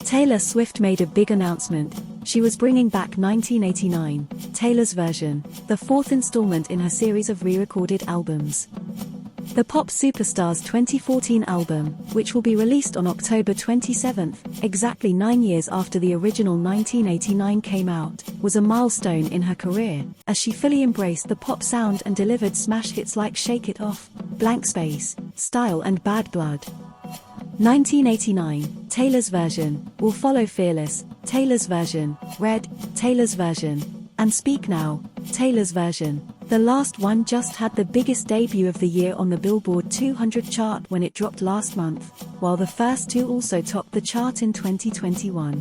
Taylor Swift made a big announcement. She was bringing back 1989, Taylor's Version, the fourth installment in her series of re-recorded albums. The pop superstar's 2014 album, which will be released on October 27, exactly 9 years after the original 1989 came out, was a milestone in her career, as she fully embraced the pop sound and delivered smash hits like Shake It Off, Blank Space, Style and Bad Blood. 1989, Taylor's Version, will follow Fearless, Taylor's Version, Red, Taylor's Version, and Speak Now, Taylor's Version. The last one just had the biggest debut of the year on the Billboard 200 chart when it dropped last month, while the first two also topped the chart in 2021.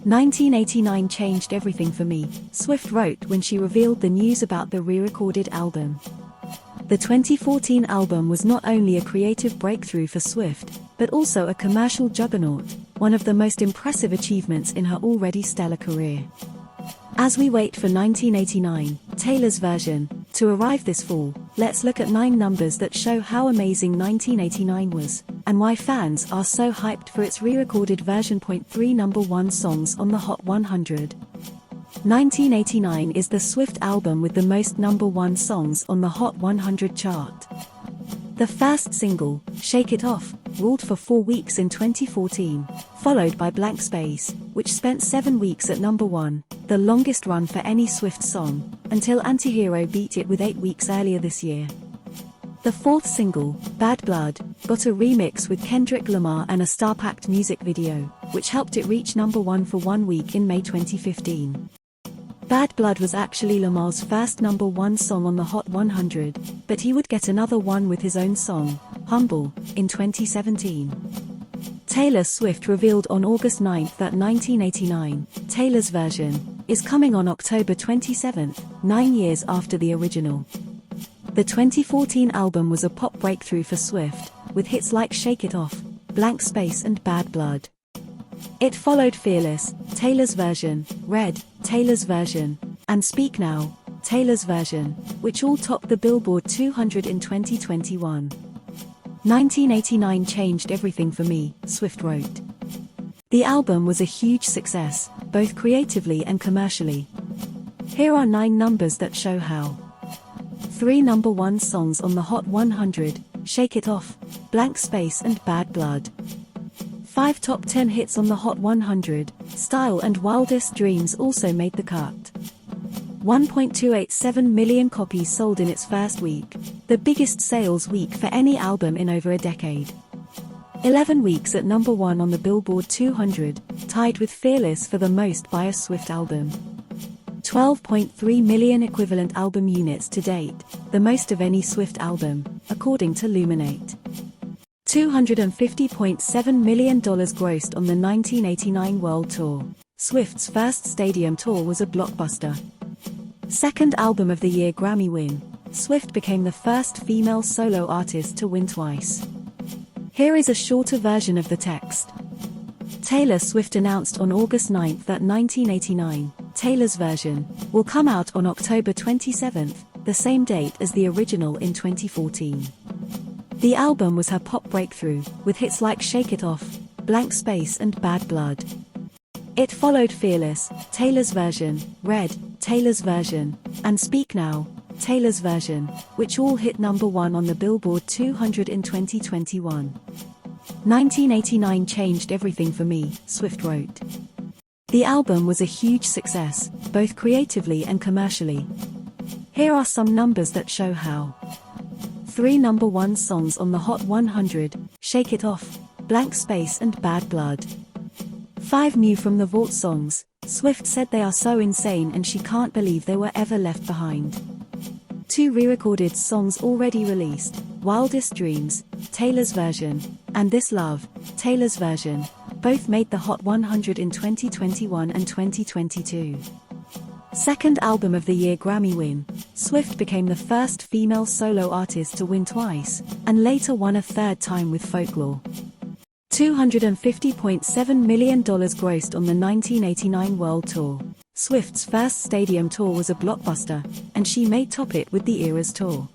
1989 changed everything for me, Swift wrote when she revealed the news about the re-recorded album. The 2014 album was not only a creative breakthrough for Swift, but also a commercial juggernaut, one of the most impressive achievements in her already stellar career. As we wait for 1989, Taylor's Version, to arrive this fall, let's look at 9 numbers that show how amazing 1989 was, and why fans are so hyped for its re-recorded version. 3 number 1 songs on the Hot 100. 1989 is the Swift album with the most number 1 songs on the Hot 100 chart. The first single, Shake It Off, ruled for 4 weeks in 2014, followed by Blank Space, which spent 7 weeks at number 1, the longest run for any Swift song, until Antihero beat it with 8 weeks earlier this year. The fourth single, Bad Blood, got a remix with Kendrick Lamar and a star-packed music video, which helped it reach number 1 for 1 week in May 2015. Bad Blood was actually Lamar's first number 1 song on the Hot 100, but he would get another one with his own song, Humble, in 2017. Taylor Swift revealed on August 9 that 1989, Taylor's Version, is coming on October 27, 9 years after the original. The 2014 album was a pop breakthrough for Swift, with hits like Shake It Off, Blank Space and Bad Blood. It followed Fearless, Taylor's Version, Red, Taylor's Version, and Speak Now, Taylor's Version, which all topped the Billboard 200 in 2021. 1989 changed everything for me, Swift wrote. The album was a huge success, both creatively and commercially. Here are 9 numbers that show how. 3 number 1 songs on the Hot 100, Shake It Off, Blank Space and Bad Blood. 5 top 10 hits on the Hot 100, Style and Wildest Dreams also made the cut. 1.287 million copies sold in its first week, the biggest sales week for any album in over a decade. 11 weeks at number 1 on the Billboard 200, tied with Fearless for the most by a Swift album. 12.3 million equivalent album units to date, the most of any Swift album, according to Luminate. $250.7 million grossed on the 1989 World Tour. Swift's first stadium tour was a blockbuster. Second Album of the Year Grammy win, Swift became the first female solo artist to win twice. Here is a shorter version of the text. Taylor Swift announced on August 9 that 1989, Taylor's Version, will come out on October 27, the same date as the original in 2014. The album was her pop breakthrough, with hits like Shake It Off, Blank Space and Bad Blood. It followed Fearless, Taylor's Version, Red, Taylor's Version, and Speak Now, Taylor's Version, which all hit number 1 on the Billboard 200 in 2021. 1989 changed everything for me, Swift wrote. The album was a huge success, both creatively and commercially. Here are some numbers that show how. 3 number 1 songs on the Hot 100, Shake It Off, Blank Space and Bad Blood. 5 new from the vault songs, Swift said they are so insane and she can't believe they were ever left behind. 2 re-recorded songs already released, Wildest Dreams, Taylor's Version, and This Love, Taylor's Version, both made the Hot 100 in 2021 and 2022. Second Album of the Year Grammy win, Swift became the first female solo artist to win twice, and later won a third time with Folklore. $250.7 million grossed on the 1989 World Tour. Swift's first stadium tour was a blockbuster, and she may top it with the Eras Tour.